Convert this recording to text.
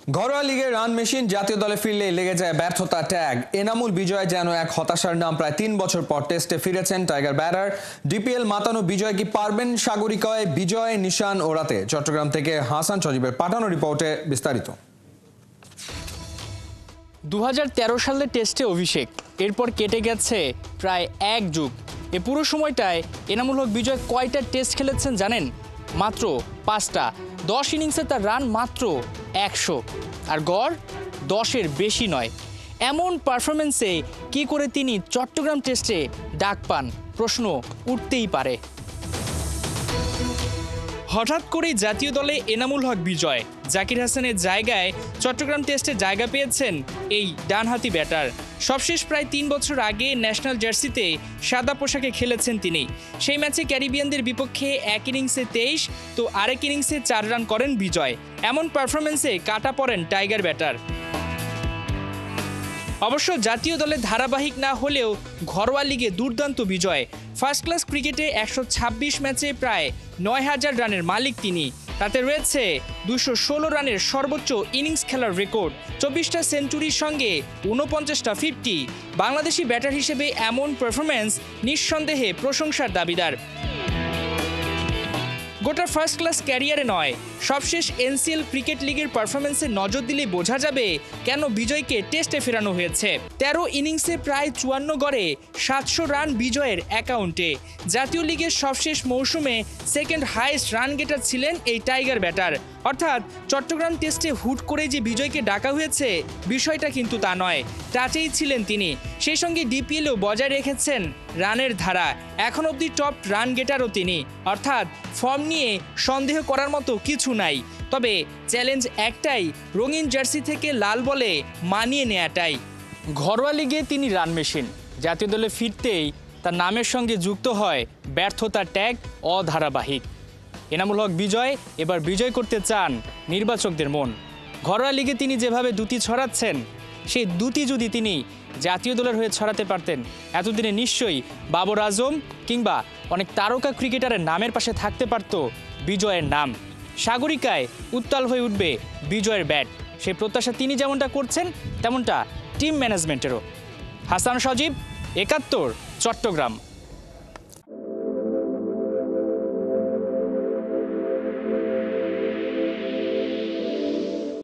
ঘরোয়া লিগে run machine জাতীয় দলে ফিরলেই লেগে যায় ব্যর্থতা ট্যাগ। এনামুল বিজয় যেন এক হতাশার নাম। প্রায় ৩ বছর পর টেস্টে ফিরেছেন টাইগার ব্যাটার। ডিপিএল মাতানো বিজয় কি পারবেন সাগরিকায় বিজয় নিশান ওড়াতে? চট্টগ্রাম থেকে হাসান সজীবের পাঠানো রিপোর্টে বিস্তারিত। ২০১৩ সালে টেস্টে অভিষেক, এরপর কেটে গেছে প্রায় এক যুগ। এ পুরো সময়টায় এনামুল হক বিজয় কয়টা টেস্ট খেলেছেন জানেন? মাত্র ৫টা। ১০ ইনিংসে তার রান মাত্র ১০০, আর গড় ১০-এর বেশি নয়। এমন পারফরমেন্সে কি করে তিনি চট্টগ্রাম টেস্টে ডাক পান, প্রশ্ন উঠতেই পারে। হঠাৎ করেই জাতীয় দলে এনামুল হক বিজয়। জাকির হাসানের জায়গায় চট্টগ্রাম টেস্টে জায়গা পেয়েছেন এই ডানহাতি ব্যাটার। সবশেষ প্রায় ৩ বছর আগে ন্যাশনাল জার্সিতে সাদা পোশাকে খেলেছেন তিনি। সেই ম্যাচে ক্যারিবিয়ানদের বিপক্ষে এক ইনিংসে ২৩ তো আরেক ইনিংসে ৪ রান করেন বিজয়। এমন পারফরমেন্সে কাটা পড়েন টাইগার ব্যাটার। অবশ্য জাতীয় দলে ধারাবাহিক না হলেও ঘরোয়া লিগে দুর্দান্ত বিজয়। ফার্স্ট ক্লাস ক্রিকেটে ১২৬ ম্যাচে প্রায় ৯,০০০ রানের মালিক তিনি। তাতে রয়েছে ২১৬ রানের সর্বোচ্চ ইনিংস খেলার রেকর্ড, ২৪টা সেঞ্চুরির সঙ্গে ৪৯টা 50। বাংলাদেশি ব্যাটার হিসেবে এমন পারফরম্যান্স নিঃসন্দেহে প্রশংসার দাবিদার। গোটা ফার্স্ট ক্লাস ক্যারিয়ারে নয়, সবশেষ এনসিএল ক্রিকেট লিগের পারফরমেন্সে নজর দিলে বোঝা যাবে কেন বিজয়কে টেস্টে ফেরানো হয়েছে। ১৩ ইনিংসে প্রায় ৫৪ গড়ে ৭০০ রান বিজয়ের অ্যাকাউন্টে। জাতীয় লিগের সবশেষ মৌসুমে সেকেন্ড হাইয়েস্ট রান গেটার ছিলেন এই টাইগার ব্যাটার। অর্থাৎ চট্টগ্রাম টেস্টে হুট করে যে বিজয়কে ডাকা হয়েছে, বিষয়টা কিন্তু তা নয়। টাচেই ছিলেন তিনি, সেই সঙ্গে ডিপিএলও বজায় রেখেছেন রানের ধারা। এখন অবধি টপ রান গেটারও তিনি। অর্থাৎ ফর্ম নিয়ে সন্দেহ করার মতো কিছু নাই। তবে চ্যালেঞ্জ একটাই, রঙিন জার্সি থেকে লাল বলে মানিয়ে নেয়াটাই। ঘরোয়া লিগে তিনি রান মেশিন। জাতীয় দলে ফিরতেই তার নামের সঙ্গে যুক্ত হয় ব্যর্থতার ট্যাগ, অধারাবাহিক। এনামুল হক বিজয় এবার বিজয় করতে চান নির্বাচকদের মন। ঘরোয়া লিগে তিনি যেভাবে দুটি ছড়াচ্ছেন, সেই দুটি যদি তিনি জাতীয় দলের হয়ে ছড়াতে পারতেন, এতদিনে নিশ্চয়ই বাবর আজম কিংবা অনেক তারকা ক্রিকেটারের নামের পাশে থাকতে পারত বিজয়ের নাম। সাগরিকায় উত্তাল হয়ে উঠবে বিজয়ের ব্যাট। সেই প্রত্যাশা তিনি যেমনটা করছেন, তেমনটা টিম ম্যানেজমেন্টেরও। হাসান সজীব, ৭১, চট্টগ্রাম।